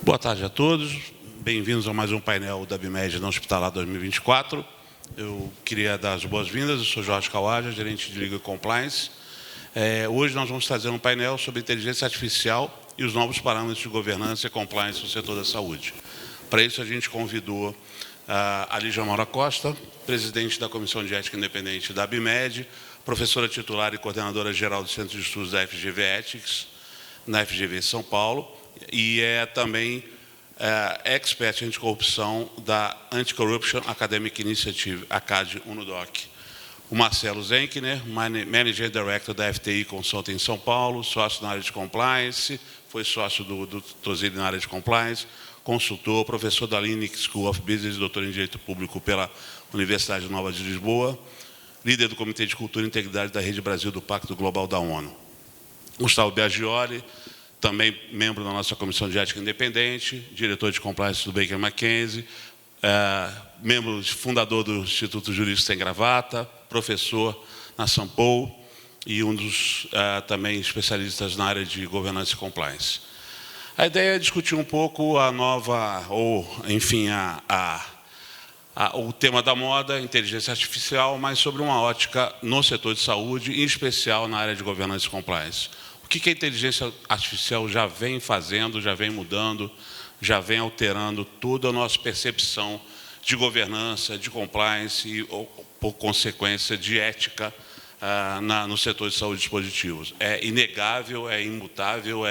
Boa tarde a todos. Bem-vindos a mais um painel da ABMED Não Hospitalar 2024. Eu queria dar as boas-vindas. Eu sou Jorge Kawaja, gerente de Legal Compliance. Hoje nós vamos trazer um painel sobre inteligência artificial e os novos parâmetros de governança e compliance no setor da saúde. Para isso, a gente convidou a Lígia Maura Costa, presidente da Comissão de Ética Independente da ABMED, professora titular e coordenadora geral do Centro de Estudos da FGV Ethics, na FGV São Paulo, e é também expert em anticorrupção da Anti-Corruption Academic Initiative, ACAD UNODOC. O Marcelo Zenkner, Manager Director da FTI Consulting em São Paulo, sócio na área de compliance, foi sócio do Tozili na área de compliance, consultor, professor da Linux School of Business, doutor em Direito Público pela Universidade Nova de Lisboa, líder do Comitê de Cultura e Integridade da Rede Brasil do Pacto Global da ONU. Gustavo Biagioli, também membro da nossa Comissão de Ética Independente, diretor de compliance do Baker McKenzie, membro fundador do Instituto Jurídico Sem Gravata, professor na São Paulo e um dos também especialistas na área de governança e compliance. A ideia é discutir um pouco a nova, ou enfim, o tema da moda, inteligência artificial, mas sobre uma ótica no setor de saúde, em especial na área de governança e compliance. O que a inteligência artificial já vem fazendo, já vem mudando, já vem alterando toda a nossa percepção de governança, de compliance e, por consequência, de ética no setor de saúde e dispositivos. É inegável, é imutável,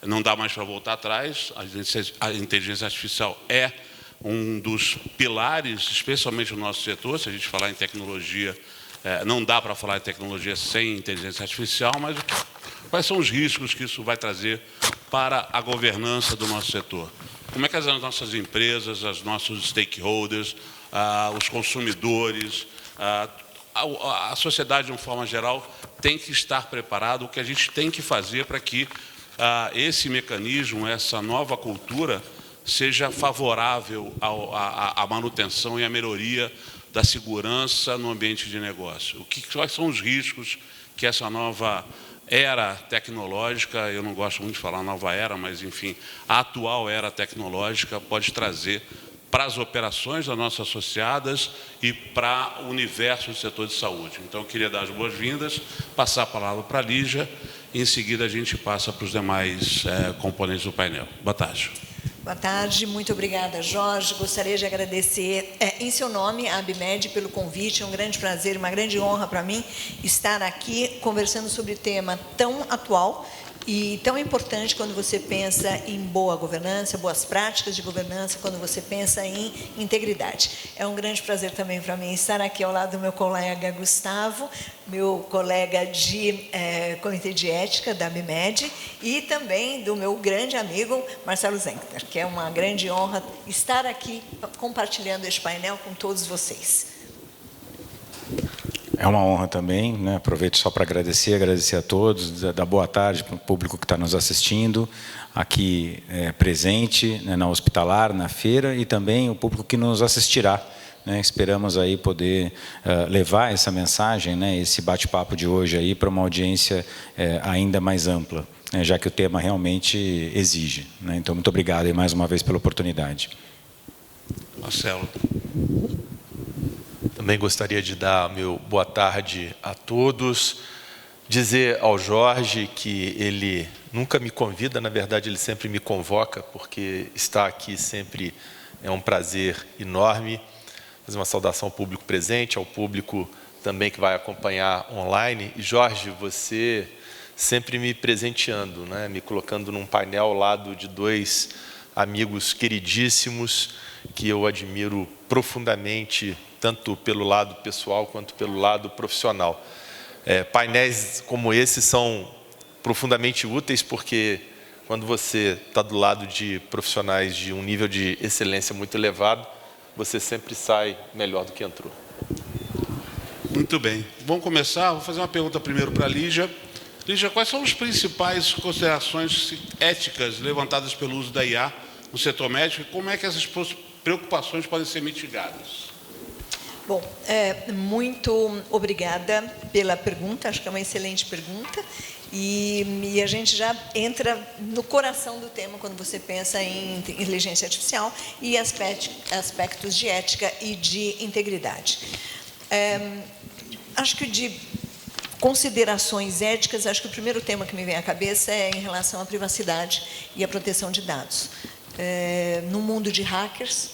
não dá mais para voltar atrás. A inteligência artificial é um dos pilares, especialmente no nosso setor. Se a gente falar em tecnologia, não dá para falar em tecnologia sem inteligência artificial, mas quais são os riscos que isso vai trazer para a governança do nosso setor? Como é que as nossas empresas, os nossos stakeholders, os consumidores, a sociedade, de uma forma geral, tem que estar preparado, o que a gente tem que fazer para que esse mecanismo, essa nova cultura, seja favorável à manutenção e à melhoria da segurança no ambiente de negócio. Quais são os riscos que essa nova era tecnológica, eu não gosto muito de falar nova era, mas, enfim, a atual era tecnológica pode trazer para as operações das nossas associadas e para o universo do setor de saúde. Então, eu queria dar as boas-vindas, passar a palavra para a Lígia, e em seguida a gente passa para os demais componentes do painel. Boa tarde. Boa tarde, muito obrigada, Jorge. Gostaria de agradecer, em seu nome, a ABMED pelo convite. É um grande prazer, uma grande honra para mim estar aqui conversando sobre tema tão atual e tão importante quando você pensa em boa governança, boas práticas de governança, quando você pensa em integridade. É um grande prazer também para mim estar aqui ao lado do meu colega Gustavo, meu colega de Comitê de Ética da ABMED e também do meu grande amigo Marcelo Zenkner, que é uma grande honra estar aqui compartilhando este painel com todos vocês. É uma honra também, né? Aproveito só para agradecer a todos, dar boa tarde para o público que está nos assistindo, aqui presente, né, na Hospitalar, na feira, e também o público que nos assistirá. Né? Esperamos aí poder levar essa mensagem, né, esse bate-papo de hoje aí para uma audiência ainda mais ampla, né, já que o tema realmente exige. Né? Então, muito obrigado aí mais uma vez pela oportunidade. Marcelo. Também gostaria de dar meu boa tarde a todos, dizer ao Jorge que ele nunca me convida, na verdade ele sempre me convoca, porque estar aqui sempre é um prazer enorme. Fazer uma saudação ao público presente, ao público também que vai acompanhar online. E Jorge, você sempre me presenteando, né? Me colocando num painel ao lado de dois amigos queridíssimos, que eu admiro profundamente, tanto pelo lado pessoal quanto pelo lado profissional. Painéis como esse são profundamente úteis, porque quando você está do lado de profissionais de um nível de excelência muito elevado, você sempre sai melhor do que entrou. Muito bem. Vamos começar. Vou fazer uma pergunta primeiro para a Lígia. Lígia, quais são as principais considerações éticas levantadas pelo uso da IA no setor médico e como é que essas preocupações podem ser mitigadas? Bom, muito obrigada pela pergunta, acho que é uma excelente pergunta. E a gente já entra no coração do tema quando você pensa em inteligência artificial e aspectos de ética e de integridade. Acho que de considerações éticas, acho que o primeiro tema que me vem à cabeça é em relação à privacidade e à proteção de dados. No mundo de hackers,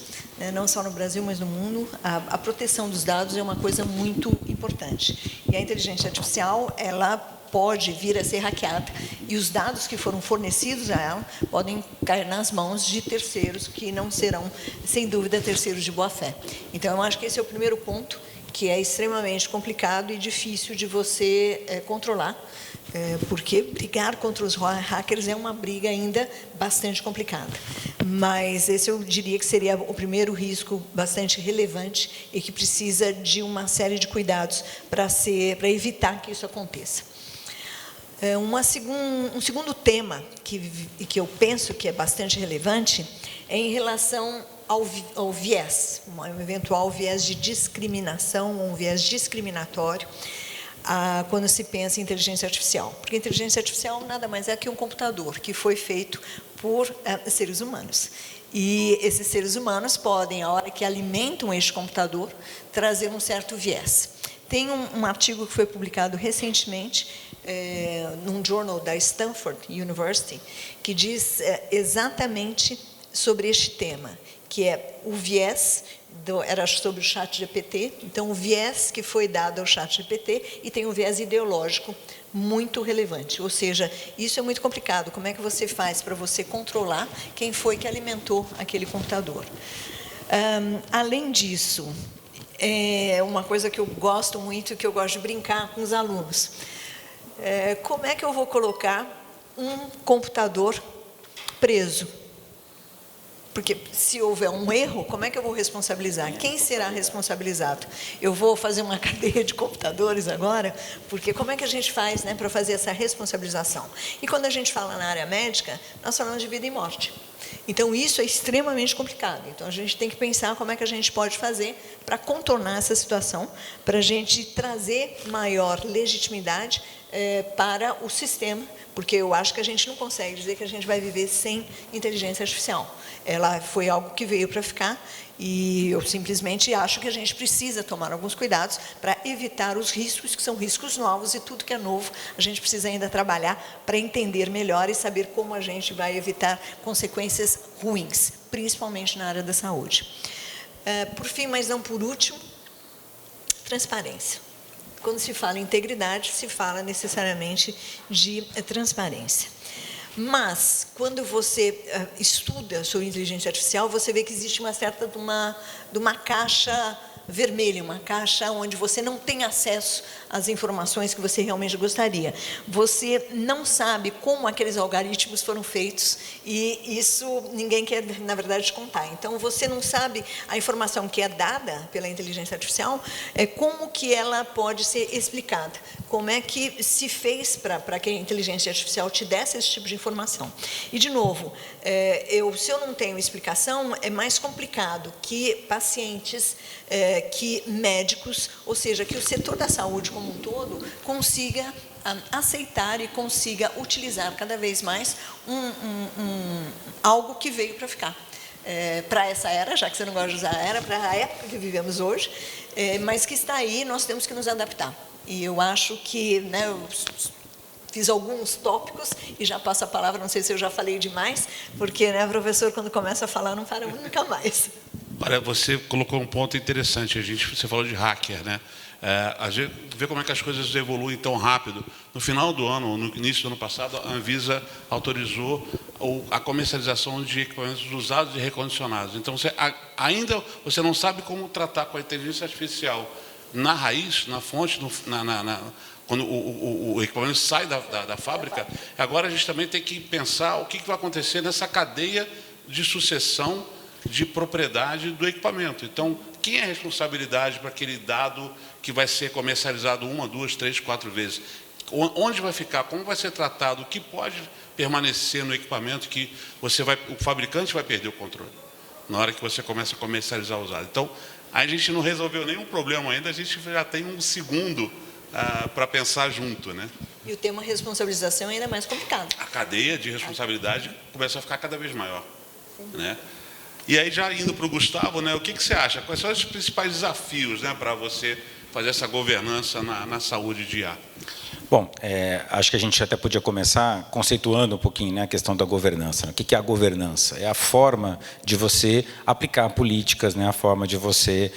não só no Brasil, mas no mundo, a proteção dos dados é uma coisa muito importante. E a inteligência artificial, ela pode vir a ser hackeada e os dados que foram fornecidos a ela podem cair nas mãos de terceiros que não serão, sem dúvida, terceiros de boa-fé. Então, eu acho que esse é o primeiro ponto, que é extremamente complicado e difícil de você controlar, porque brigar contra os hackers é uma briga ainda bastante complicada. Mas esse eu diria que seria o primeiro risco bastante relevante e que precisa de uma série de cuidados para evitar que isso aconteça. Um segundo tema que eu penso que é bastante relevante é em relação ao viés, um eventual viés de discriminação, ou um viés discriminatório, quando se pensa em inteligência artificial. Porque a inteligência artificial nada mais é que um computador que foi feito por seres humanos. E esses seres humanos podem, a hora que alimentam este computador, trazer um certo viés. Tem um artigo que foi publicado recentemente, num jornal da Stanford University, que diz exatamente sobre este tema, que é o viés, era sobre o ChatGPT, então o viés que foi dado ao ChatGPT e tem um viés ideológico muito relevante, ou seja, isso é muito complicado, como é que você faz para você controlar quem foi que alimentou aquele computador. Além disso, é uma coisa que eu gosto muito, que eu gosto de brincar com os alunos. Como é que eu vou colocar um computador preso? Porque se houver um erro, como é que eu vou responsabilizar? Quem será responsabilizado? Eu vou fazer uma cadeia de computadores agora? Porque como é que a gente faz, para fazer essa responsabilização? E quando a gente fala na área médica, nós falamos de vida e morte. Então, isso é extremamente complicado. Então, a gente tem que pensar como é que a gente pode fazer para contornar essa situação, para a gente trazer maior legitimidade para o sistema, porque eu acho que a gente não consegue dizer que a gente vai viver sem inteligência artificial. Ela foi algo que veio para ficar e eu simplesmente acho que a gente precisa tomar alguns cuidados para evitar os riscos, que são riscos novos e tudo que é novo, a gente precisa ainda trabalhar para entender melhor e saber como a gente vai evitar consequências ruins, principalmente na área da saúde. Por fim, mas não por último, transparência. Quando se fala em integridade, se fala necessariamente de transparência. Mas, quando você estuda sobre inteligência artificial, você vê que existe uma certa de uma caixa vermelha, uma caixa onde você não tem acesso às informações que você realmente gostaria. Você não sabe como aqueles algoritmos foram feitos e isso ninguém quer, na verdade, contar. Então, você não sabe a informação que é dada pela inteligência artificial, como que ela pode ser explicada, como é que se fez para que a inteligência artificial te desse esse tipo de informação. E, de novo, se eu não tenho explicação, é mais complicado que pacientes, que médicos, ou seja, que o setor da saúde como um todo consiga aceitar e consiga utilizar cada vez mais algo que veio para ficar. Para essa era, já que você não gosta de usar a era, para a época que vivemos hoje, mas que está aí, nós temos que nos adaptar. E eu acho que, eu fiz alguns tópicos e já passo a palavra, não sei se eu já falei demais, porque, professor, quando começa a falar, não para nunca mais. Olha, você colocou um ponto interessante, você falou de hacker, a gente vê como é que as coisas evoluem tão rápido. No final do ano, no início do ano passado, a Anvisa autorizou a comercialização de equipamentos usados e recondicionados. Então, ainda você não sabe como tratar com a inteligência artificial na raiz, na fonte, quando o equipamento sai da fábrica. Agora a gente também tem que pensar o que vai acontecer nessa cadeia de sucessão de propriedade do equipamento. Então, quem é a responsabilidade para aquele dado que vai ser comercializado 1, 2, 3, 4 vezes? Onde vai ficar? Como vai ser tratado? O que pode permanecer no equipamento que o fabricante vai perder o controle na hora que você começa a comercializar o usado? Então, A gente não resolveu nenhum problema ainda, a gente já tem um segundo para pensar junto, né? E o tema responsabilização é ainda mais complicado. A cadeia de responsabilidade começa a ficar cada vez maior, né? E aí, já indo para o Gustavo, né, o que você acha? Quais são os principais desafios, né, para você fazer essa governança na saúde de IA? Bom, acho que a gente até podia começar conceituando um pouquinho, né, a questão da governança. O que é a governança? É a forma de você aplicar políticas, né, a forma de você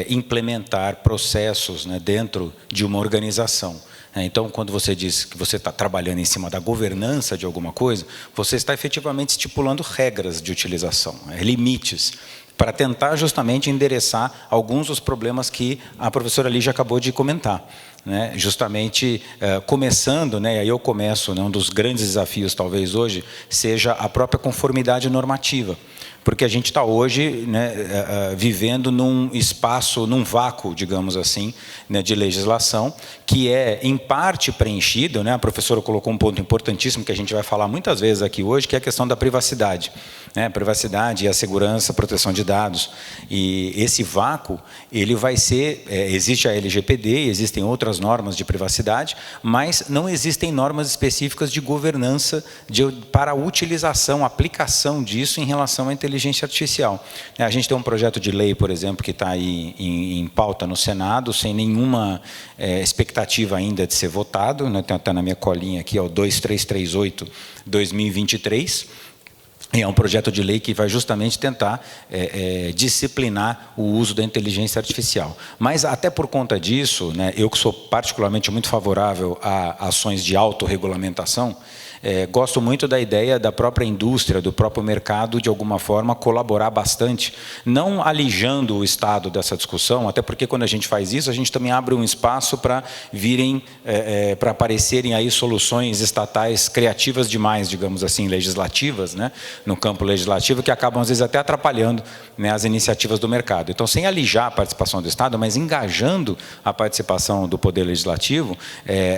implementar processos, né, dentro de uma organização. Então, quando você diz que você está trabalhando em cima da governança de alguma coisa, você está efetivamente estipulando regras de utilização, limites, para tentar justamente endereçar alguns dos problemas que a professora Lígia acabou de comentar. Né, justamente começando, né, aí eu começo, né, um dos grandes desafios talvez hoje seja a própria conformidade normativa, porque a gente está hoje, né, vivendo num espaço, num vácuo, digamos assim, né, de legislação, que é em parte preenchido, né, a professora colocou um ponto importantíssimo que a gente vai falar muitas vezes aqui hoje, que é a questão da privacidade. Né, a privacidade e a segurança, a proteção de dados. E esse vácuo, ele vai ser, existe a LGPD, existem outras normas de privacidade, mas não existem normas específicas de governança para a utilização, aplicação disso em relação à inteligência artificial. A gente tem um projeto de lei, por exemplo, que está aí em pauta no Senado, sem nenhuma expectativa ainda de ser votado, né, tem até na minha colinha aqui, ó, 2338/2023, é um projeto de lei que vai justamente tentar disciplinar o uso da inteligência artificial. Mas, até por conta disso, né, eu que sou particularmente muito favorável a ações de autorregulamentação, gosto muito da ideia da própria indústria, do próprio mercado, de alguma forma, colaborar bastante, não alijando o Estado dessa discussão, até porque quando a gente faz isso, a gente também abre um espaço para virem, para aparecerem aí soluções estatais criativas demais, digamos assim, legislativas, né, no campo legislativo, que acabam, às vezes, até atrapalhando, né, as iniciativas do mercado. Então, sem alijar a participação do Estado, mas engajando a participação do Poder Legislativo,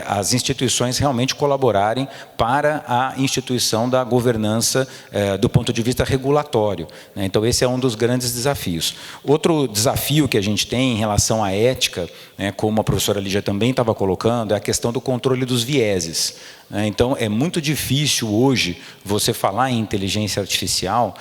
as instituições realmente colaborarem para a instituição da governança do ponto de vista regulatório. Né? Então, esse é um dos grandes desafios. Outro desafio que a gente tem em relação à ética, né, como a professora Lígia também estava colocando, é a questão do controle dos vieses. Então, é muito difícil hoje você falar em inteligência artificial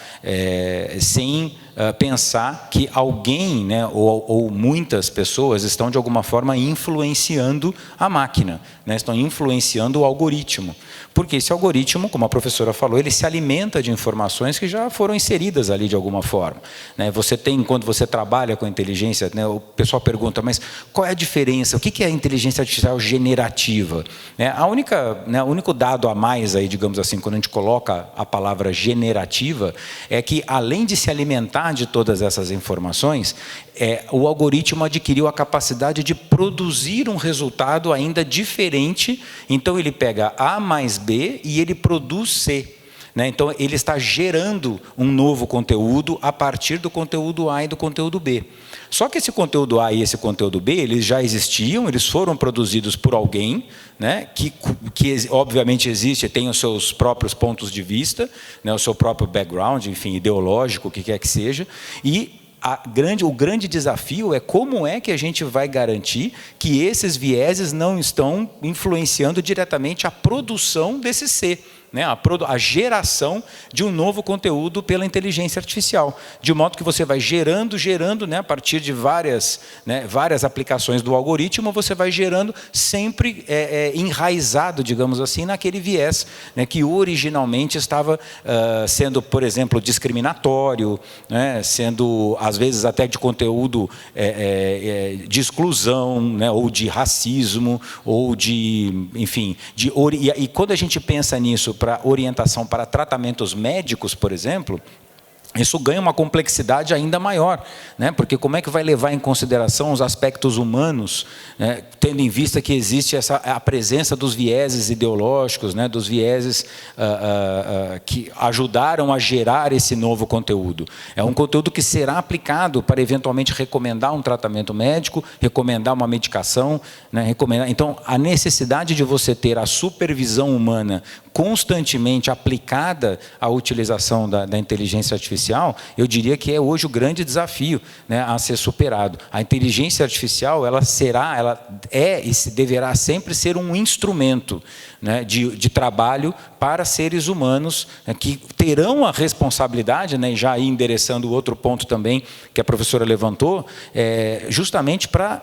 sem pensar que alguém, né, ou muitas pessoas estão, de alguma forma, influenciando a máquina, né, estão influenciando o algoritmo. Porque esse algoritmo, como a professora falou, ele se alimenta de informações que já foram inseridas ali de alguma forma. Né, você tem, quando você trabalha com inteligência, né, o pessoal pergunta, mas qual é a diferença? O que é a inteligência artificial generativa? O único dado a mais, aí, digamos assim, quando a gente coloca a palavra generativa, é que, além de se alimentar de todas essas informações, o algoritmo adquiriu a capacidade de produzir um resultado ainda diferente. Então, ele pega A mais B e ele produz C. Né? Então, ele está gerando um novo conteúdo a partir do conteúdo A e do conteúdo B. Só que esse conteúdo A e esse conteúdo B, eles já existiam, eles foram produzidos por alguém, né, que obviamente existe, tem os seus próprios pontos de vista, né, o seu próprio background, enfim, ideológico, o que quer que seja, e o grande desafio é como é que a gente vai garantir que esses vieses não estão influenciando diretamente a produção desse C. Né, a geração de um novo conteúdo pela inteligência artificial, de modo que você vai gerando, né, a partir de várias aplicações do algoritmo, você vai gerando sempre enraizado, digamos assim, naquele viés, né, que originalmente estava sendo, por exemplo, discriminatório, né, sendo, às vezes, até de conteúdo de exclusão, né, ou de racismo, ou de, enfim, e quando a gente pensa nisso, para orientação para tratamentos médicos, por exemplo, isso ganha uma complexidade ainda maior, né? Porque como é que vai levar em consideração os aspectos humanos, né? Tendo em vista que existe a presença dos vieses ideológicos, né? Dos vieses que ajudaram a gerar esse novo conteúdo. É um conteúdo que será aplicado para eventualmente recomendar um tratamento médico, recomendar uma medicação, né? Então, a necessidade de você ter a supervisão humana constantemente aplicada à utilização da inteligência artificial, eu diria que é hoje o grande desafio, né, a ser superado. A inteligência artificial, ela é e deverá sempre ser um instrumento, né, de trabalho para seres humanos, né, que terão a responsabilidade, né, e já aí endereçando o outro ponto também que a professora levantou, justamente para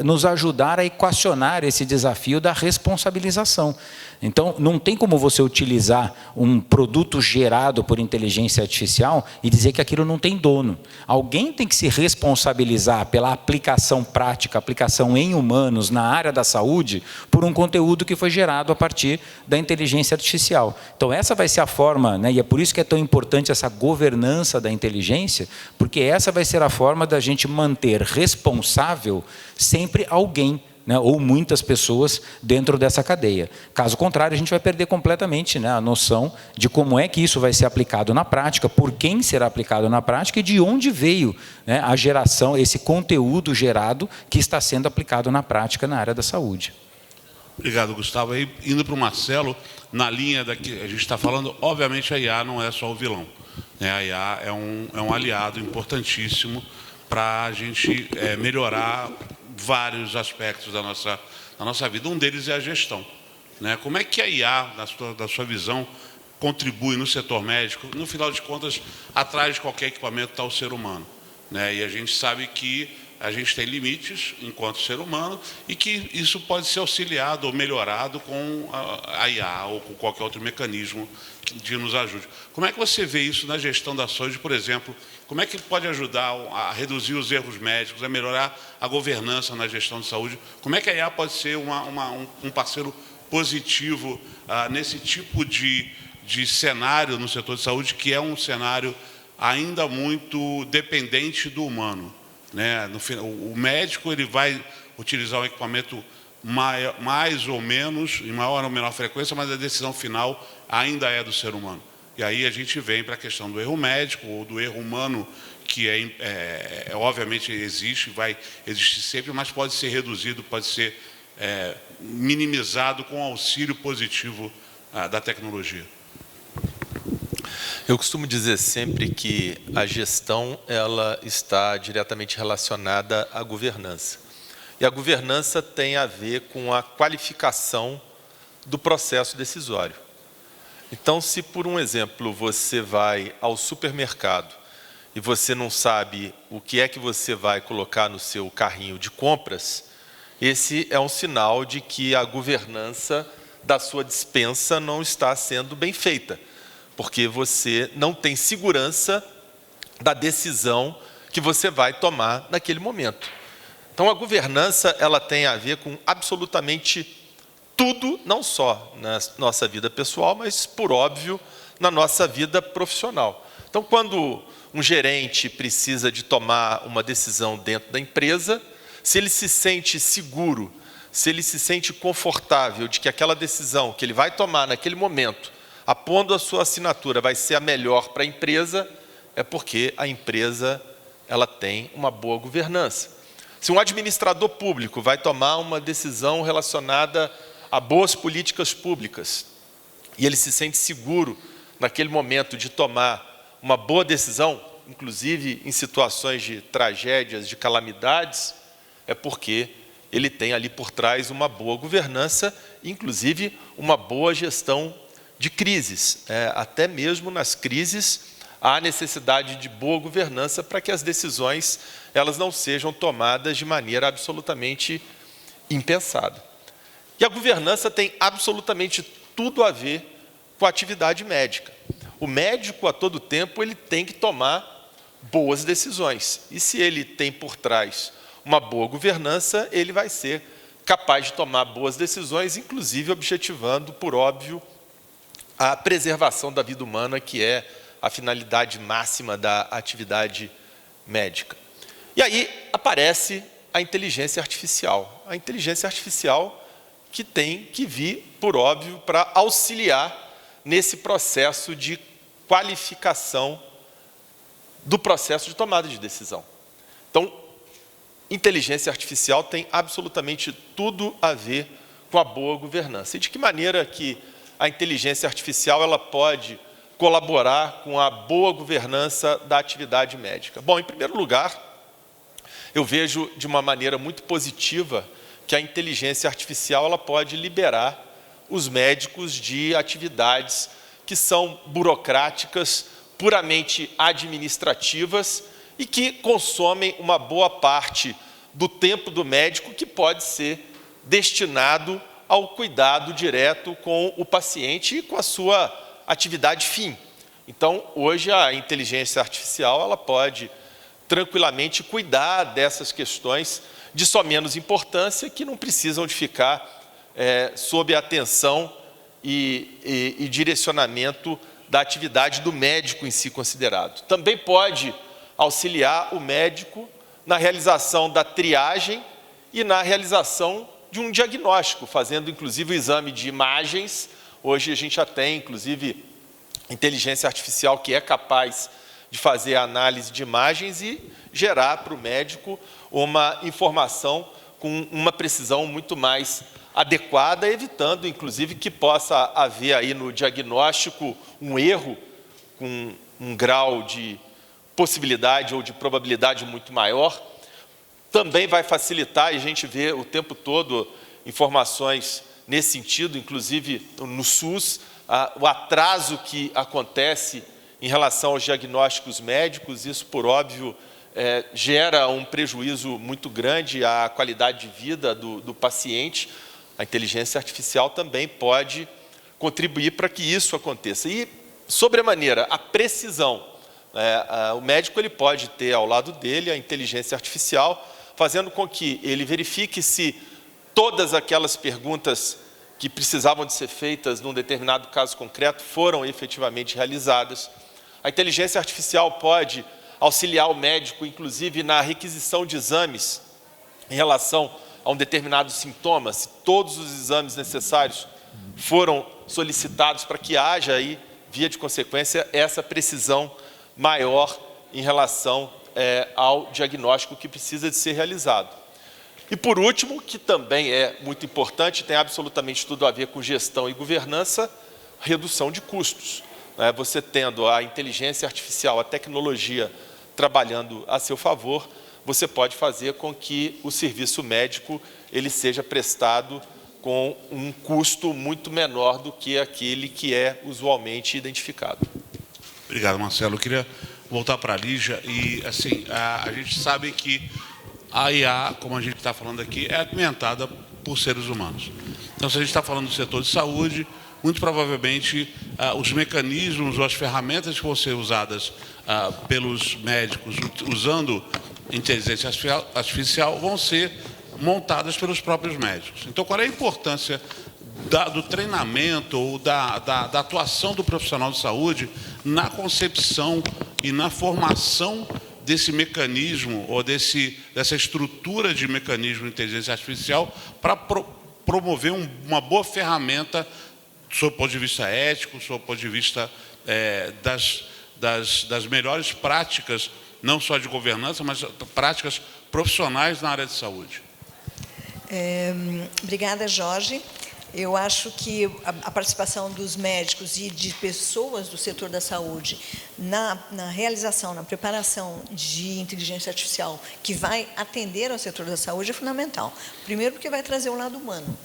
nos ajudar a equacionar esse desafio da responsabilização. Então, não tem como você utilizar um produto gerado por inteligência artificial e dizer que aquilo não tem dono. Alguém tem que se responsabilizar pela aplicação prática, aplicação em humanos, na área da saúde, por um conteúdo que foi gerado a partir da inteligência artificial. Então, essa vai ser a forma, né, e é por isso que é tão importante essa governança da inteligência, porque essa vai ser a forma da gente manter responsável sempre alguém, né, ou muitas pessoas dentro dessa cadeia. Caso contrário, a gente vai perder completamente, né, a noção de como é que isso vai ser aplicado na prática, por quem será aplicado na prática e de onde veio, né, a geração, esse conteúdo gerado que está sendo aplicado na prática na área da saúde. Obrigado, Gustavo. Aí, indo para o Marcelo, na linha da que a gente está falando, obviamente a IA não é só o vilão, né? A IA é um aliado importantíssimo para a gente melhorar vários aspectos da nossa vida. Um deles é a gestão, né? Como é que a IA, da sua visão, contribui no setor médico? No final de contas, atrás de qualquer equipamento está o ser humano, né? E a gente sabe que a gente tem limites enquanto ser humano e que isso pode ser auxiliado ou melhorado com a IA ou com qualquer outro mecanismo que nos ajude. Como é que você vê isso na gestão da saúde, por exemplo? Como é que pode ajudar a reduzir os erros médicos, a melhorar a governança na gestão de saúde? Como é que a IA pode ser um parceiro positivo nesse tipo de cenário no setor de saúde, que é um cenário ainda muito dependente do humano, né? O médico ele vai utilizar um equipamento mais ou menos, em maior ou menor frequência, mas a decisão final ainda é do ser humano. E aí a gente vem para a questão do erro médico ou do erro humano, que obviamente existe, vai existir sempre, mas pode ser reduzido, pode ser minimizado com auxílio positivo da tecnologia. Eu costumo dizer sempre que a gestão ela está diretamente relacionada à governança. E a governança tem a ver com a qualificação do processo decisório. Então, se por um exemplo você vai ao supermercado e você não sabe o que é que você vai colocar no seu carrinho de compras, esse é um sinal de que a governança da sua despensa não está sendo bem feita, porque você não tem segurança da decisão que você vai tomar naquele momento. Então, a governança ela tem a ver com absolutamente tudo, não só na nossa vida pessoal, mas, por óbvio, na nossa vida profissional. Então, quando um gerente precisa de tomar uma decisão dentro da empresa, se ele se sente seguro, se ele se sente confortável de que aquela decisão que ele vai tomar naquele momento, apondo a sua assinatura, vai ser a melhor para a empresa, é porque a empresa ela tem uma boa governança. Se um administrador público vai tomar uma decisão relacionada a boas políticas públicas e ele se sente seguro naquele momento de tomar uma boa decisão, inclusive em situações de tragédias, de calamidades, é porque ele tem ali por trás uma boa governança, inclusive uma boa gestão de crises. Até mesmo nas crises há necessidade de boa governança para que as decisões elas não sejam tomadas de maneira absolutamente impensada. E a governança tem absolutamente tudo a ver com a atividade médica. O médico, a todo tempo, ele tem que tomar boas decisões. E se ele tem por trás uma boa governança, ele vai ser capaz de tomar boas decisões, inclusive objetivando, por óbvio, a preservação da vida humana, que é a finalidade máxima da atividade médica. E aí aparece a inteligência artificial. A inteligência artificial que tem que vir, por óbvio, para auxiliar nesse processo de qualificação do processo de tomada de decisão. Então, inteligência artificial tem absolutamente tudo a ver com a boa governança. E de que maneira que a inteligência artificial ela pode colaborar com a boa governança da atividade médica? Bom, em primeiro lugar, eu vejo de uma maneira muito positiva que a inteligência artificial ela pode liberar os médicos de atividades que são burocráticas, puramente administrativas e que consomem uma boa parte do tempo do médico que pode ser destinado ao cuidado direto com o paciente e com a sua atividade fim. Então, hoje a inteligência artificial ela pode tranquilamente cuidar dessas questões de só menos importância que não precisam de ficar sob a atenção e direcionamento da atividade do médico em si considerado. Também pode auxiliar o médico na realização da triagem e na realização de um diagnóstico, fazendo inclusive o exame de imagens. Hoje a gente já tem inclusive inteligência artificial que é capaz de fazer a análise de imagens e gerar para o médico uma informação com uma precisão muito mais adequada, evitando, inclusive, que possa haver aí no diagnóstico um erro com um grau de possibilidade ou de probabilidade muito maior. Também vai facilitar, e a gente vê o tempo todo informações nesse sentido, inclusive no SUS, o atraso que acontece em relação aos diagnósticos médicos. Isso, por óbvio, gera um prejuízo muito grande à qualidade de vida do paciente. A inteligência artificial também pode contribuir para que isso aconteça. E, sobremaneira, a precisão. O médico ele pode ter ao lado dele a inteligência artificial, fazendo com que ele verifique se todas aquelas perguntas que precisavam de ser feitas num determinado caso concreto foram efetivamente realizadas. A inteligência artificial pode auxiliar o médico, inclusive, na requisição de exames em relação a um determinado sintoma, se todos os exames necessários foram solicitados para que haja aí, via de consequência, essa precisão maior em relação ao diagnóstico que precisa de ser realizado. E por último, que também é muito importante, tem absolutamente tudo a ver com gestão e governança, redução de custos. Você tendo a inteligência artificial, a tecnologia trabalhando a seu favor, você pode fazer com que o serviço médico ele seja prestado com um custo muito menor do que aquele que é usualmente identificado. Obrigado, Marcelo. Eu queria voltar para a Lígia e, assim, a gente sabe que a IA, como a gente está falando aqui, é alimentada por seres humanos. Então, se a gente está falando do setor de saúde, muito provavelmente os mecanismos ou as ferramentas que vão ser usadas pelos médicos usando inteligência artificial vão ser montadas pelos próprios médicos. Então, qual é a importância do treinamento ou da atuação do profissional de saúde na concepção e na formação desse mecanismo ou dessa estrutura de mecanismo de inteligência artificial para promover uma boa ferramenta sob o ponto de vista ético, sob o ponto de vista das melhores práticas, não só de governança, mas práticas profissionais na área de saúde? Obrigada, Jorge. Eu acho que a participação dos médicos e de pessoas do setor da saúde na realização, na preparação de inteligência artificial que vai atender ao setor da saúde é fundamental. Primeiro, porque vai trazer o lado humano.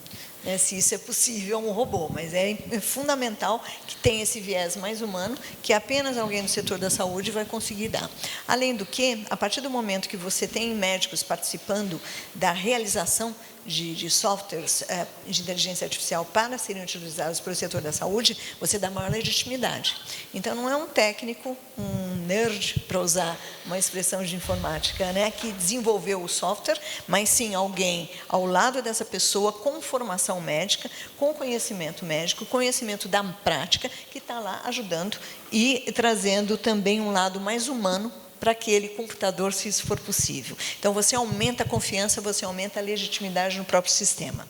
Se isso é possível, um robô, mas é fundamental que tenha esse viés mais humano, que apenas alguém do setor da saúde vai conseguir dar. Além do que, a partir do momento que você tem médicos participando da realização de softwares de inteligência artificial para serem utilizados pelo setor da saúde, você dá maior legitimidade. Então, não é um técnico, um nerd, para usar uma expressão de informática, que desenvolveu o software, mas sim alguém ao lado dessa pessoa com formação médica, com conhecimento médico, conhecimento da prática, que está lá ajudando e trazendo também um lado mais humano para aquele computador, se isso for possível. Então, você aumenta a confiança, você aumenta a legitimidade no próprio sistema.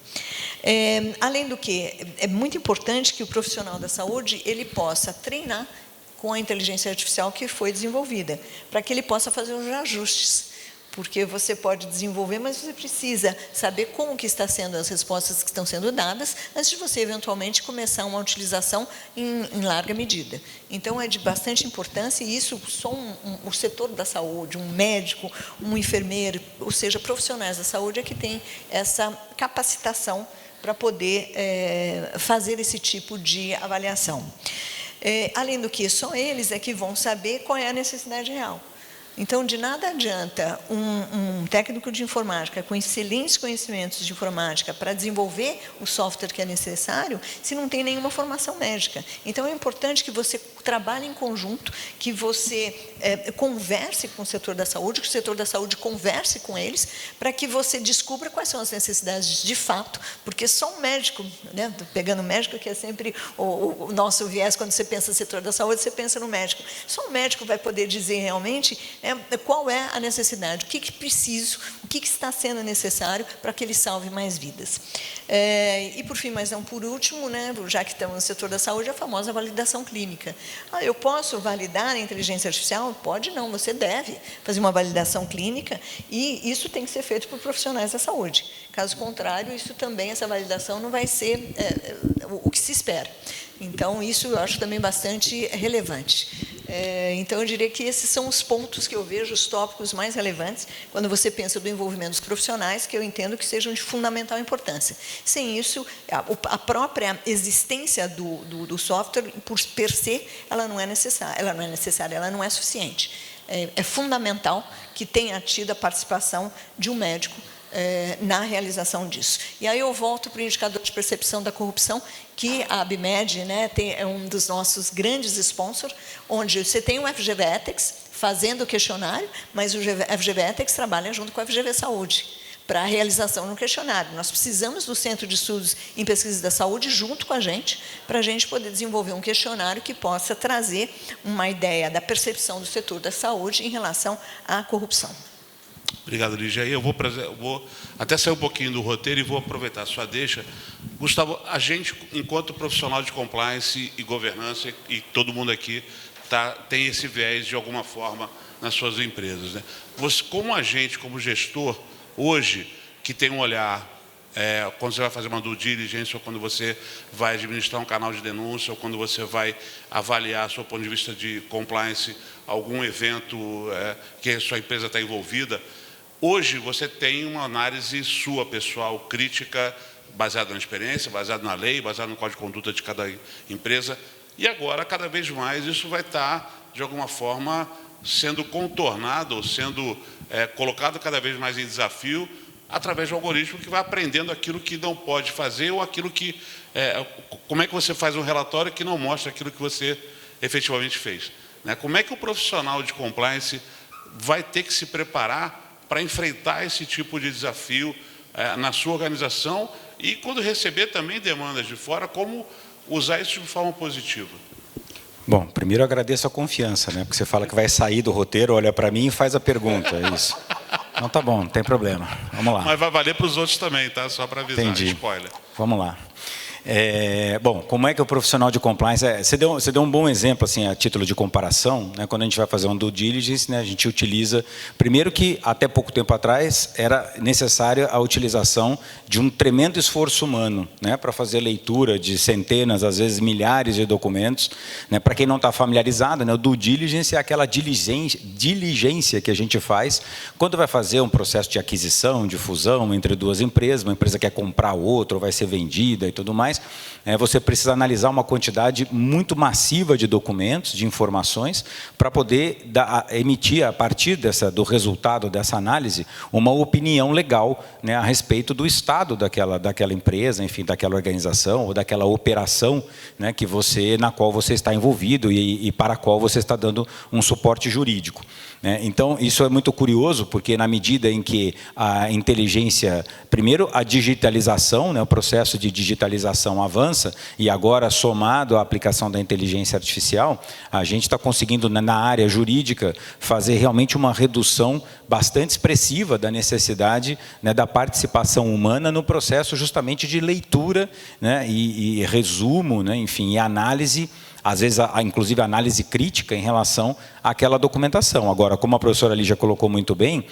Além do que, é muito importante que o profissional da saúde ele possa treinar com a inteligência artificial que foi desenvolvida, para que ele possa fazer os ajustes. porque você pode desenvolver, mas você precisa saber como que está sendo as respostas que estão sendo dadas, antes de você, eventualmente, começar uma utilização em larga medida. Então, é de bastante importância, e isso só o setor da saúde, um médico, um enfermeiro, ou seja, profissionais da saúde, é que tem essa capacitação para poder fazer esse tipo de avaliação. Além do que, só eles é que vão saber qual é a necessidade real. Então, de nada adianta um técnico de informática com excelentes conhecimentos de informática para desenvolver o software que é necessário, se não tem nenhuma formação médica. Então, é importante que você trabalhe em conjunto, que você converse com o setor da saúde, que o setor da saúde converse com eles, para que você descubra quais são as necessidades de fato, porque só um médico, né, pegando médico, que é sempre o nosso viés, quando você pensa no setor da saúde, você pensa no médico. Só um médico vai poder dizer realmente qual é a necessidade, o que preciso, o que está sendo necessário para que ele salve mais vidas. E, por fim, mas não por último, né, já que estamos no setor da saúde, a famosa validação clínica. Eu posso validar a inteligência artificial? Pode não, você deve fazer uma validação clínica, e isso tem que ser feito por profissionais da saúde. Caso contrário, isso também, essa validação não vai ser o que se espera. Então, isso eu acho também bastante relevante. Então, eu diria que esses são os pontos que eu vejo, os tópicos mais relevantes, quando você pensa do envolvimento dos profissionais, que eu entendo que sejam de fundamental importância. Sem isso, a própria existência do software, por per se, ela não é necessária, ela não é suficiente. É fundamental que tenha tido a participação de um médico na realização disso. E aí eu volto para o indicador de percepção da corrupção, que a ABMED, né, é um dos nossos grandes sponsors, onde você tem o FGV Ethics fazendo o questionário, mas o FGV Ethics trabalha junto com a FGV Saúde para a realização no questionário. Nós precisamos do Centro de Estudos em Pesquisa da Saúde junto com a gente, para a gente poder desenvolver um questionário que possa trazer uma ideia da percepção do setor da saúde em relação à corrupção. Obrigado, Lígia. Eu vou até sair um pouquinho do roteiro e vou aproveitar a sua deixa. Gustavo, a gente, enquanto profissional de compliance e governança, e todo mundo aqui tem esse viés de alguma forma nas suas empresas, né? Você, como agente, como gestor, hoje, que tem um olhar, quando você vai fazer uma due diligence, ou quando você vai administrar um canal de denúncia, ou quando você vai avaliar, do seu ponto de vista de compliance, algum evento que a sua empresa está envolvida, hoje você tem uma análise sua, pessoal, crítica, baseada na experiência, baseada na lei, baseada no código de conduta de cada empresa, e agora, cada vez mais, isso vai estar, de alguma forma, sendo contornado, ou sendo colocado cada vez mais em desafio, através do algoritmo que vai aprendendo aquilo que não pode fazer, ou aquilo que... como é que você faz um relatório que não mostra aquilo que você efetivamente fez? Como é que o profissional de compliance vai ter que se preparar para enfrentar esse tipo de desafio na sua organização e, quando receber também demandas de fora, como usar isso de forma positiva? Bom, primeiro eu agradeço a confiança, né? Porque você fala que vai sair do roteiro, olha para mim e faz a pergunta, é isso. Não, tá bom, não tem problema. Vamos lá. Mas vai valer para os outros também, tá? Só para avisar, Entendi. Spoiler. Vamos lá. Bom, como é que o profissional de compliance... Você deu um bom exemplo, assim, a título de comparação, né? Quando a gente vai fazer um due diligence, né, a gente utiliza... Primeiro que, até pouco tempo atrás, era necessária a utilização de um tremendo esforço humano, né, para fazer leitura de centenas, às vezes milhares de documentos. Né? Para quem não está familiarizado, né, o due diligence é aquela diligência que a gente faz quando vai fazer um processo de aquisição, de fusão entre duas empresas, uma empresa quer comprar outra, ou vai ser vendida e tudo mais. Você precisa analisar uma quantidade muito massiva de documentos, de informações, para poder emitir, a partir do resultado dessa análise, uma opinião legal, né, a respeito do estado daquela empresa, enfim, daquela organização, ou daquela operação, né, na qual você está envolvido e para a qual você está dando um suporte jurídico. Então, isso é muito curioso, porque na medida em que a inteligência, primeiro a digitalização, né, o processo de digitalização avança, e agora somado à aplicação da inteligência artificial, a gente está conseguindo, na área jurídica, fazer realmente uma redução bastante expressiva da necessidade, né, da participação humana no processo justamente de leitura, né, e resumo, né, enfim, e análise às vezes, inclusive, análise crítica em relação àquela documentação. Agora, como a professora Lígia colocou muito bem,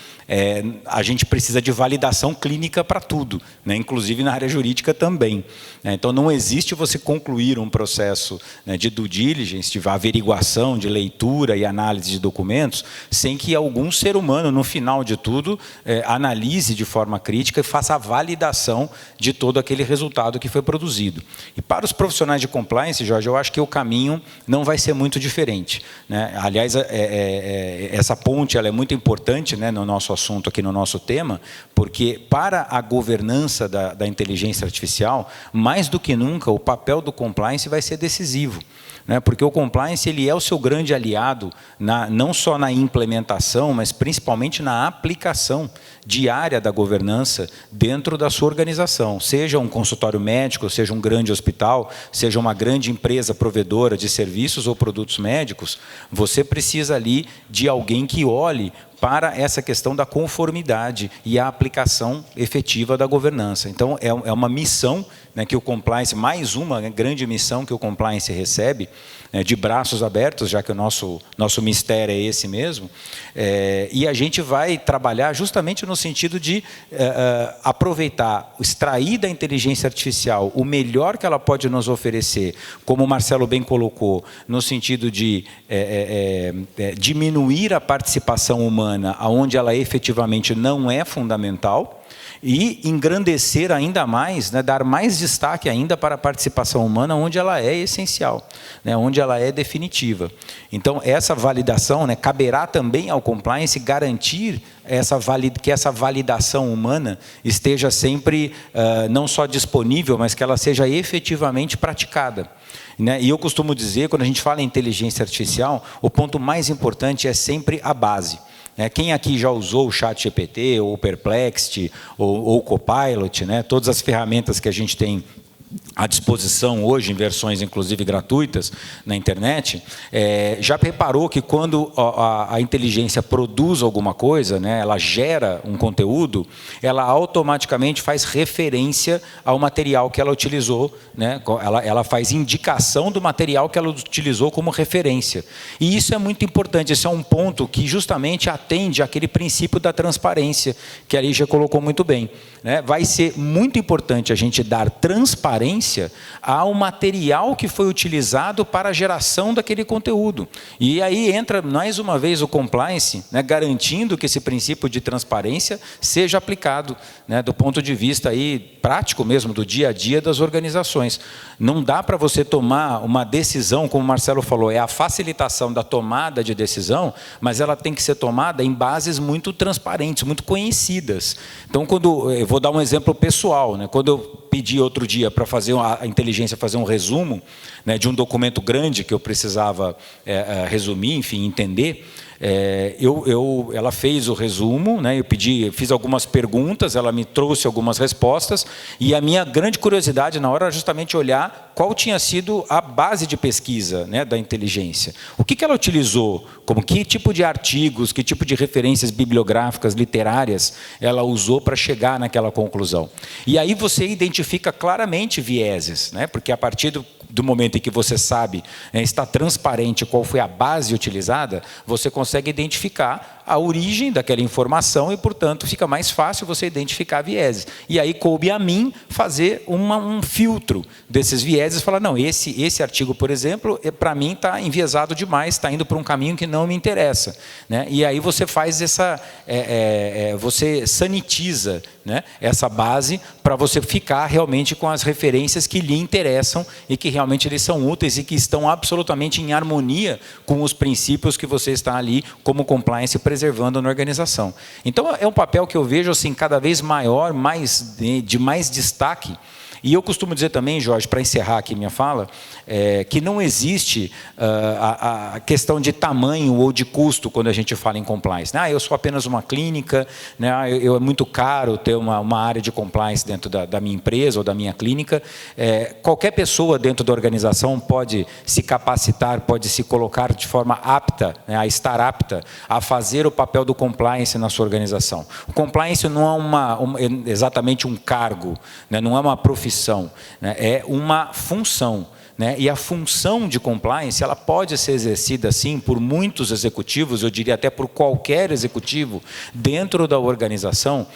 a gente precisa de validação clínica para tudo, né? Inclusive na área jurídica também, né? Então, não existe você concluir um processo, né, de due diligence, de averiguação, de leitura e análise de documentos, sem que algum ser humano, no final de tudo, analise de forma crítica e faça a validação de todo aquele resultado que foi produzido. E para os profissionais de compliance, Jorge, eu acho que o caminho não vai ser muito diferente, né? Aliás, essa ponte ela é muito importante, né, no nosso assunto aqui, no nosso tema, porque para a governança da inteligência artificial, mais do que nunca, o papel do compliance vai ser decisivo, né? Porque o compliance ele é o seu grande aliado, não só na implementação, mas principalmente na aplicação diária da governança dentro da sua organização, seja um consultório médico, seja um grande hospital, seja uma grande empresa provedora de serviços ou produtos médicos, você precisa ali de alguém que olhe para essa questão da conformidade e a aplicação efetiva da governança. Então, é uma missão, né, que o compliance, mais uma grande missão que o compliance recebe, né, de braços abertos, já que o nosso mistério é esse mesmo, e a gente vai trabalhar justamente no sentido de aproveitar, extrair da inteligência artificial o melhor que ela pode nos oferecer, como o Marcelo bem colocou, no sentido de diminuir a participação humana onde ela efetivamente não é fundamental, e engrandecer ainda mais, né, dar mais destaque ainda para a participação humana onde ela é essencial, né, onde ela é definitiva. Então, essa validação, né, caberá também ao compliance garantir que essa validação humana esteja sempre não só disponível, mas que ela seja efetivamente praticada, né? E eu costumo dizer, quando a gente fala em inteligência artificial, o ponto mais importante é sempre a base. Quem aqui já usou o ChatGPT, ou o Perplexity, ou o Copilot, né? Todas as ferramentas que a gente tem à disposição hoje, em versões inclusive gratuitas na internet, já reparou que quando a inteligência produz alguma coisa, né, ela gera um conteúdo, ela automaticamente faz referência ao material que ela utilizou, né, ela faz indicação do material que ela utilizou como referência. E isso é muito importante, esse é um ponto que justamente atende àquele princípio da transparência, que a Lígia colocou muito bem, né? Vai ser muito importante a gente dar transparência ao material que foi utilizado para a geração daquele conteúdo. E aí entra, mais uma vez, o compliance, né, garantindo que esse princípio de transparência seja aplicado, né, do ponto de vista aí, prático mesmo, do dia a dia das organizações. Não dá para você tomar uma decisão, como o Marcelo falou, é a facilitação da tomada de decisão, mas ela tem que ser tomada em bases muito transparentes, muito conhecidas. Então, eu vou dar um exemplo pessoal, né, quando eu pedi outro dia para fazer a inteligência fazer um resumo, né, de um documento grande que eu precisava resumir, enfim, entender. Ela fez o resumo, né, fiz algumas perguntas, ela me trouxe algumas respostas, e a minha grande curiosidade na hora era justamente olhar qual tinha sido a base de pesquisa, né, da inteligência. O que ela utilizou, que tipo de artigos, que tipo de referências bibliográficas, literárias ela usou para chegar naquela conclusão. E aí você identifica claramente vieses, né, porque a partir do momento em que você sabe, está transparente qual foi a base utilizada, você consegue identificar a origem daquela informação e, portanto, fica mais fácil você identificar vieses. E aí coube a mim fazer um filtro desses vieses e falar, não, esse artigo, por exemplo, para mim está enviesado demais, está indo para um caminho que não me interessa, né? E aí você faz você sanitiza, né, essa base para você ficar realmente com as referências que lhe interessam e que realmente eles são úteis e que estão absolutamente em harmonia com os princípios que você está ali como compliance preservando na organização. Então, é um papel que eu vejo assim, cada vez maior, de mais destaque. E eu costumo dizer também, Jorge, para encerrar aqui minha fala, que não existe a questão de tamanho ou de custo quando a gente fala em compliance. Eu sou apenas uma clínica, né, é muito caro ter uma área de compliance dentro da minha empresa ou da minha clínica. Qualquer pessoa dentro da organização pode se capacitar, pode se colocar de forma apta, né, a estar apta a fazer o papel do compliance na sua organização. O compliance não é exatamente um cargo, né, não é uma profissão, né, é uma função. né? E a função de compliance, ela pode ser exercida, sim, por muitos executivos, eu diria até por qualquer executivo, dentro da organização,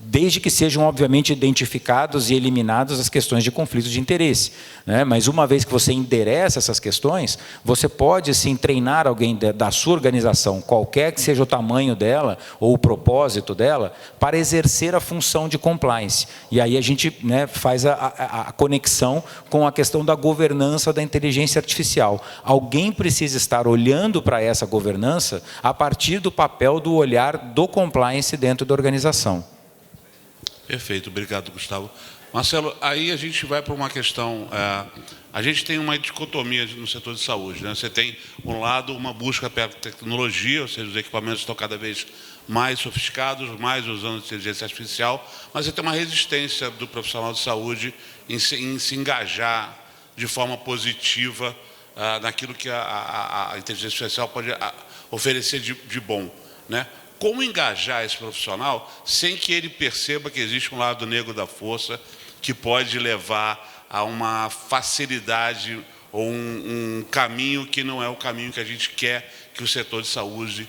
desde que sejam, obviamente, identificados e eliminados as questões de conflito de interesse, né? Mas uma vez que você endereça essas questões, você pode, sim, treinar alguém da sua organização, qualquer que seja o tamanho dela ou o propósito dela, para exercer a função de compliance. E aí a gente, né, faz a conexão com a questão da governança da inteligência artificial. Alguém precisa estar olhando para essa governança a partir do papel do olhar do compliance dentro da organização. Perfeito, obrigado, Gustavo. Marcelo, aí a gente vai para uma questão, a gente tem uma dicotomia no setor de saúde, né? Você tem, por um lado, uma busca pela tecnologia, ou seja, os equipamentos estão cada vez mais sofisticados, mais usando inteligência artificial, mas você tem uma resistência do profissional de saúde em se engajar de forma positiva naquilo que a inteligência artificial pode oferecer de bom, né? Como engajar esse profissional sem que ele perceba que existe um lado negro da força que pode levar a uma facilidade ou um caminho que não é o caminho que a gente quer que o setor de saúde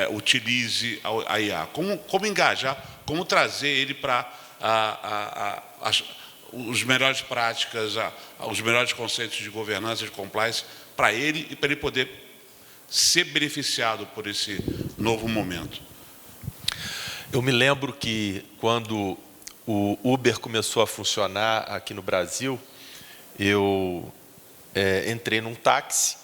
utilize a IA. Como engajar, como trazer ele para os melhores práticas, os melhores conceitos de governança, de compliance, para ele e para ele poder ser beneficiado por esse novo momento. Eu me lembro que quando o Uber começou a funcionar aqui no Brasil, eu entrei num táxi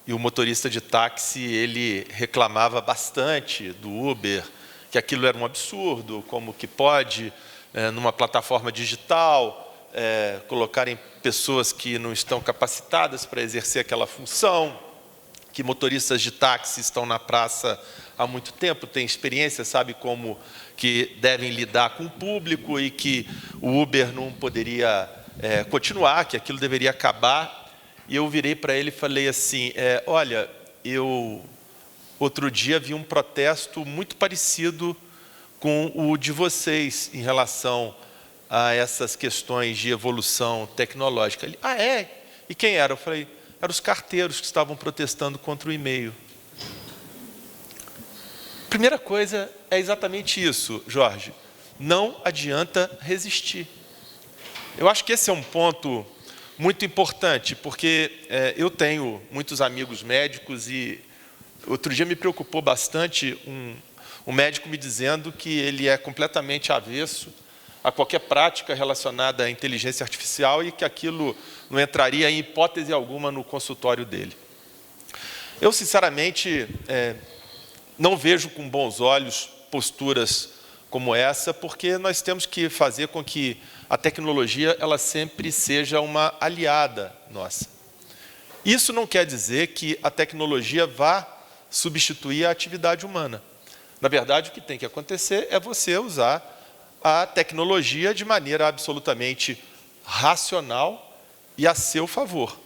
e o motorista de táxi, ele reclamava bastante do Uber, que aquilo era um absurdo, como que pode, numa plataforma digital, colocarem pessoas que não estão capacitadas para exercer aquela função, que motoristas de táxi estão na praça há muito tempo, têm experiência, sabe como que devem lidar com o público e que o Uber não poderia continuar, que aquilo deveria acabar. E eu virei para ele e falei assim, olha, eu outro dia vi um protesto muito parecido com o de vocês em relação a essas questões de evolução tecnológica. Ele, é? E quem era? Eu falei, eram os carteiros que estavam protestando contra o e-mail. Primeira coisa é exatamente isso, Jorge. Não adianta resistir. Eu acho que esse é um ponto muito importante, porque eu tenho muitos amigos médicos e outro dia me preocupou bastante um médico me dizendo que ele é completamente avesso a qualquer prática relacionada à inteligência artificial e que aquilo não entraria em hipótese alguma no consultório dele. Eu, sinceramente, não vejo com bons olhos posturas como essa, porque nós temos que fazer com que a tecnologia ela sempre seja uma aliada nossa. Isso não quer dizer que a tecnologia vá substituir a atividade humana. Na verdade, o que tem que acontecer é você usar a tecnologia de maneira absolutamente racional e a seu favor.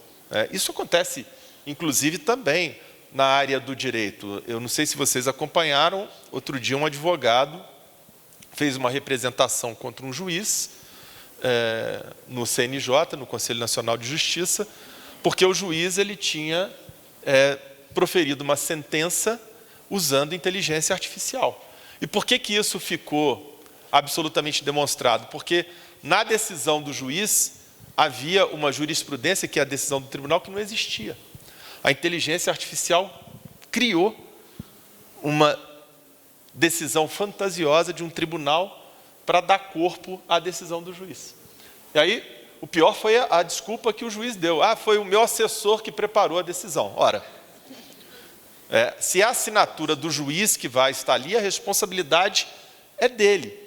Isso acontece, inclusive, também na área do direito. Eu não sei se vocês acompanharam, outro dia um advogado fez uma representação contra um juiz no CNJ, no Conselho Nacional de Justiça, porque o juiz ele tinha proferido uma sentença usando inteligência artificial. E por que isso ficou absolutamente demonstrado? Porque na decisão do juiz havia uma jurisprudência, que é a decisão do tribunal, que não existia. A inteligência artificial criou uma decisão fantasiosa de um tribunal para dar corpo à decisão do juiz. E aí, o pior foi a desculpa que o juiz deu. Foi o meu assessor que preparou a decisão. Ora, se é a assinatura do juiz que vai estar ali, a responsabilidade é dele.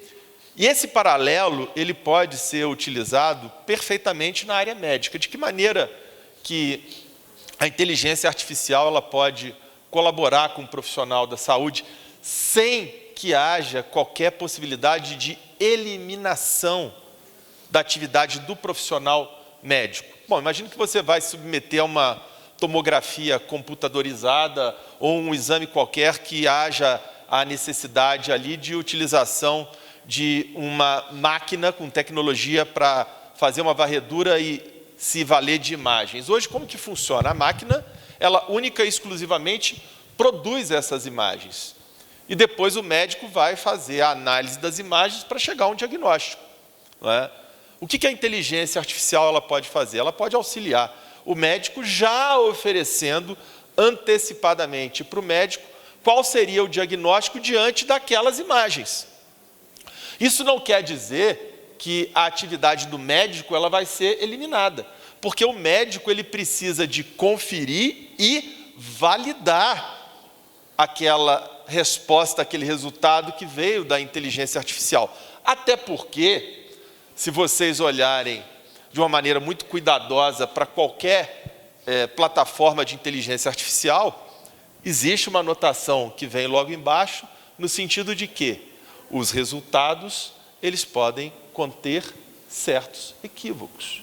E esse paralelo, ele pode ser utilizado perfeitamente na área médica. De que maneira que a inteligência artificial ela pode colaborar com o profissional da saúde sem que haja qualquer possibilidade de eliminação da atividade do profissional médico? Bom, imagine que você vai submeter a uma tomografia computadorizada ou um exame qualquer que haja a necessidade ali de utilização de uma máquina com tecnologia para fazer uma varredura e se valer de imagens. Hoje, como que funciona? A máquina, ela única e exclusivamente produz essas imagens. E depois o médico vai fazer a análise das imagens para chegar a um diagnóstico. Não é? O que a inteligência artificial ela pode fazer? Ela pode auxiliar o médico já oferecendo antecipadamente para o médico qual seria o diagnóstico diante daquelas imagens. Isso não quer dizer que a atividade do médico ela vai ser eliminada, porque o médico ele precisa de conferir e validar aquela resposta, aquele resultado que veio da inteligência artificial. Até porque, se vocês olharem de uma maneira muito cuidadosa para qualquer plataforma de inteligência artificial, existe uma anotação que vem logo embaixo, no sentido de que os resultados eles podem conter certos equívocos.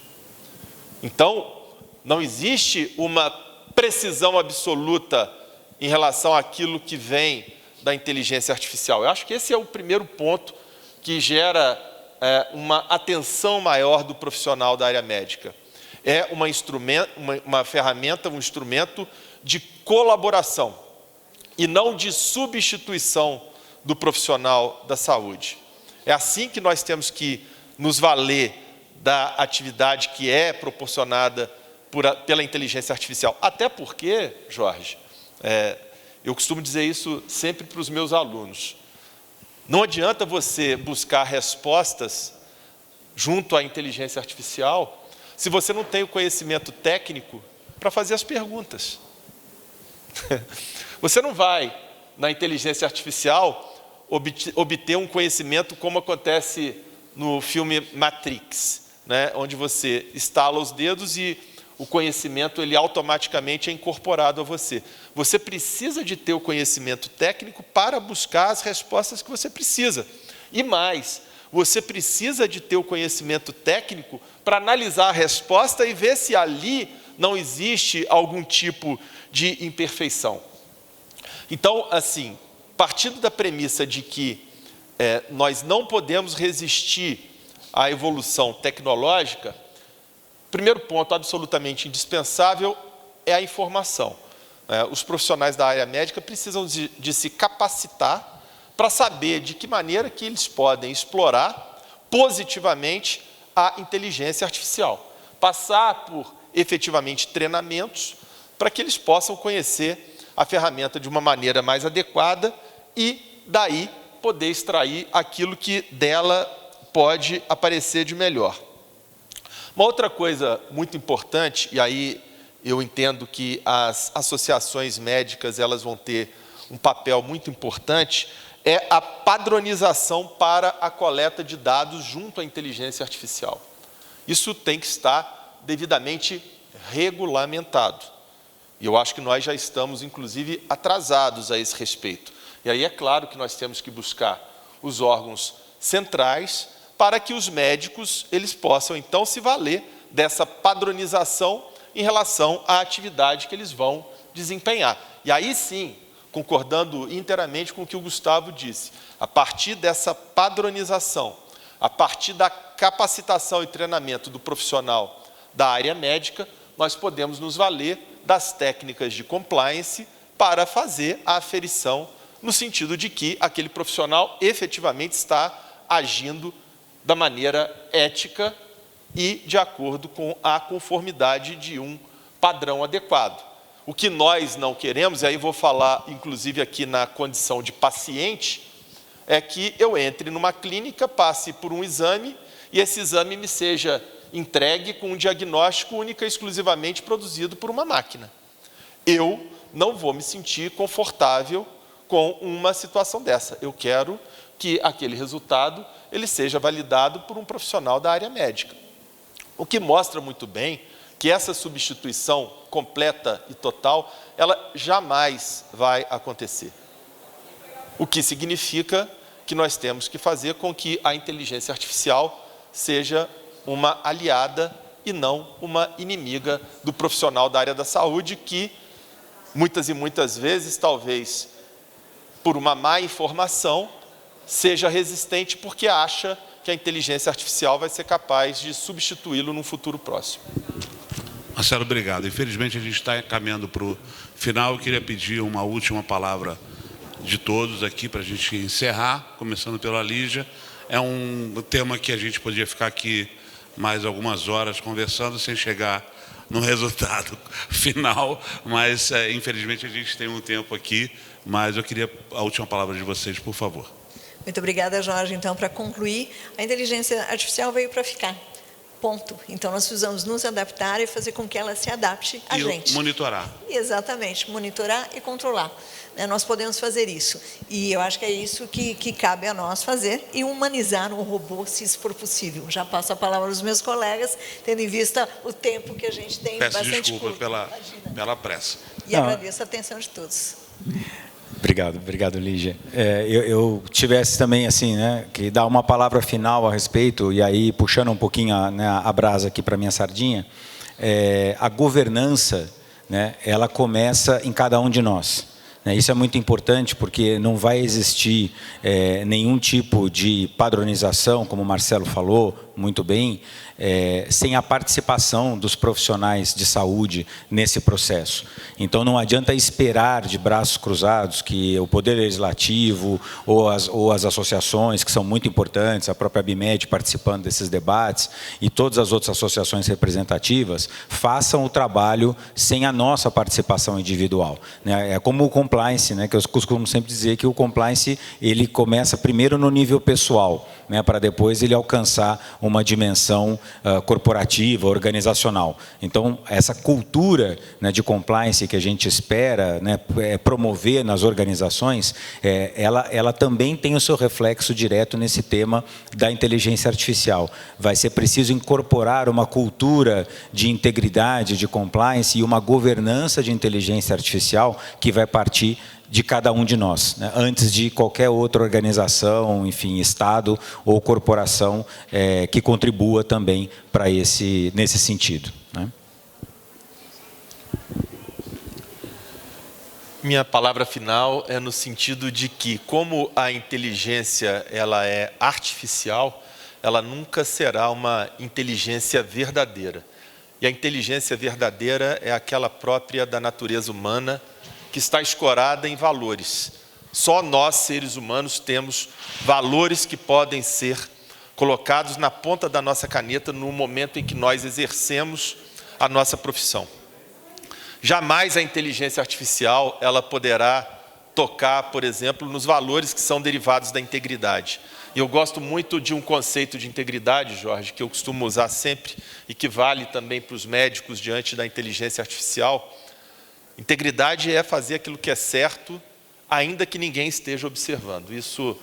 Então, não existe uma precisão absoluta em relação àquilo que vem da inteligência artificial. Eu acho que esse é o primeiro ponto que gera uma atenção maior do profissional da área médica. É uma ferramenta, um instrumento de colaboração e não de substituição do profissional da saúde. É assim que nós temos que nos valer da atividade que é proporcionada pela inteligência artificial. Até porque, Jorge, eu costumo dizer isso sempre para os meus alunos. Não adianta você buscar respostas junto à inteligência artificial se você não tem o conhecimento técnico para fazer as perguntas. Você não vai, na inteligência artificial, obter um conhecimento como acontece no filme Matrix, né? Onde você estala os dedos e o conhecimento ele automaticamente é incorporado a você. Você precisa de ter o conhecimento técnico para buscar as respostas que você precisa. E mais, você precisa de ter o conhecimento técnico para analisar a resposta e ver se ali não existe algum tipo de imperfeição. Então, assim, partindo da premissa de que nós não podemos resistir à evolução tecnológica, o primeiro ponto absolutamente indispensável é a informação. Os profissionais da área médica precisam de se capacitar para saber de que maneira que eles podem explorar positivamente a inteligência artificial. Passar por, efetivamente, treinamentos para que eles possam conhecer a ferramenta de uma maneira mais adequada e, daí, poder extrair aquilo que dela pode aparecer de melhor. Uma outra coisa muito importante, e aí eu entendo que as associações médicas elas vão ter um papel muito importante, é a padronização para a coleta de dados junto à inteligência artificial. Isso tem que estar devidamente regulamentado. E eu acho que nós já estamos, inclusive, atrasados a esse respeito. E aí é claro que nós temos que buscar os órgãos centrais para que os médicos eles possam, então, se valer dessa padronização em relação à atividade que eles vão desempenhar. E aí sim, concordando inteiramente com o que o Gustavo disse, a partir dessa padronização, a partir da capacitação e treinamento do profissional da área médica, nós podemos nos valer das técnicas de compliance para fazer a aferição no sentido de que aquele profissional efetivamente está agindo da maneira ética e de acordo com a conformidade de um padrão adequado. O que nós não queremos, e aí vou falar inclusive aqui na condição de paciente, é que eu entre numa clínica, passe por um exame e esse exame me seja entregue com um diagnóstico única e exclusivamente produzido por uma máquina. Eu não vou me sentir confortável com uma situação dessa. Eu quero que aquele resultado ele seja validado por um profissional da área médica. O que mostra muito bem que essa substituição completa e total, ela jamais vai acontecer. O que significa que nós temos que fazer com que a inteligência artificial seja uma aliada e não uma inimiga do profissional da área da saúde que, muitas e muitas vezes, talvez por uma má informação, seja resistente porque acha que a inteligência artificial vai ser capaz de substituí-lo num futuro próximo. Marcelo, obrigado. Infelizmente, a gente está caminhando para o final. Eu queria pedir uma última palavra de todos aqui para a gente encerrar, começando pela Lígia. É um tema que a gente podia ficar aqui mais algumas horas conversando sem chegar no resultado final, mas infelizmente a gente tem um tempo aqui, mas eu queria a última palavra de vocês, por favor. Muito obrigada, Jorge. Então, para concluir, a inteligência artificial veio para ficar. Ponto. Então, nós precisamos nos adaptar e fazer com que ela se adapte a gente. E monitorar. Exatamente, monitorar e controlar. Nós podemos fazer isso. E eu acho que é isso que cabe a nós fazer e humanizar um robô, se isso for possível. Já passo a palavra aos meus colegas, tendo em vista o tempo que a gente tem. Peço bastante desculpas pela pressa. E agradeço a atenção de todos. Obrigado, Lígia. Eu tivesse também assim, né, que dar uma palavra final a respeito, e aí puxando um pouquinho a brasa aqui para minha sardinha, a governança, né, ela começa em cada um de nós. Isso é muito importante porque não vai existir nenhum tipo de padronização, como o Marcelo falou muito bem, sem a participação dos profissionais de saúde nesse processo. Então, não adianta esperar de braços cruzados que o Poder Legislativo ou as associações, que são muito importantes, a própria ABIMED participando desses debates, e todas as outras associações representativas, façam o trabalho sem a nossa participação individual. É como o compliance, né, que eu costumo sempre dizer que o compliance ele começa primeiro no nível pessoal, né, para depois ele alcançar uma dimensão corporativa, organizacional. Então, essa cultura, né, de compliance que a gente espera, né, promover nas organizações, ela também tem o seu reflexo direto nesse tema da inteligência artificial. Vai ser preciso incorporar uma cultura de integridade, de compliance e uma governança de inteligência artificial que vai partir de cada um de nós, né, antes de qualquer outra organização, enfim, Estado ou corporação que contribua também para nesse sentido, né? Minha palavra final é no sentido de que, como a inteligência ela é artificial, ela nunca será uma inteligência verdadeira. E a inteligência verdadeira é aquela própria da natureza humana, que está escorada em valores. Só nós, seres humanos, temos valores que podem ser colocados na ponta da nossa caneta no momento em que nós exercemos a nossa profissão. Jamais a inteligência artificial ela poderá tocar, por exemplo, nos valores que são derivados da integridade. E eu gosto muito de um conceito de integridade, Jorge, que eu costumo usar sempre e que vale também para os médicos diante da inteligência artificial. Integridade é fazer aquilo que é certo, ainda que ninguém esteja observando. Isso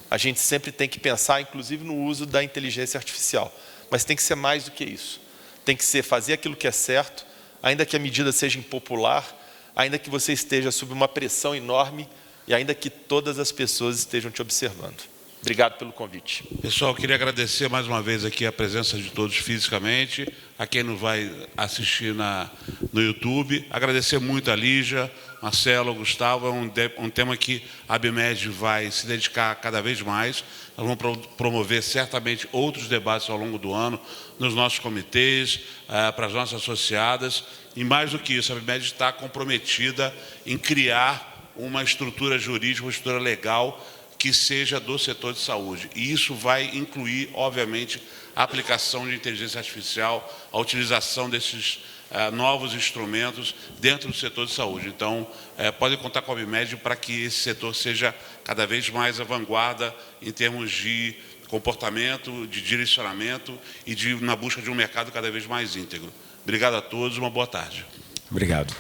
a gente sempre tem que pensar, inclusive no uso da inteligência artificial. Mas tem que ser mais do que isso. Tem que ser fazer aquilo que é certo, ainda que a medida seja impopular, ainda que você esteja sob uma pressão enorme e ainda que todas as pessoas estejam te observando. Obrigado pelo convite. Pessoal, queria agradecer mais uma vez aqui a presença de todos fisicamente, a quem nos vai assistir no YouTube. Agradecer muito a Lígia, Marcelo, Gustavo. É um tema que a ABIMED vai se dedicar cada vez mais. Nós vamos promover certamente outros debates ao longo do ano, nos nossos comitês, para as nossas associadas. E mais do que isso, a ABIMED está comprometida em criar uma estrutura jurídica, uma estrutura legal que seja do setor de saúde. E isso vai incluir, obviamente, a aplicação de inteligência artificial, a utilização desses novos instrumentos dentro do setor de saúde. Então, podem contar com a ABIMED para que esse setor seja cada vez mais à vanguarda em termos de comportamento, de direcionamento e na busca de um mercado cada vez mais íntegro. Obrigado a todos, uma boa tarde. Obrigado.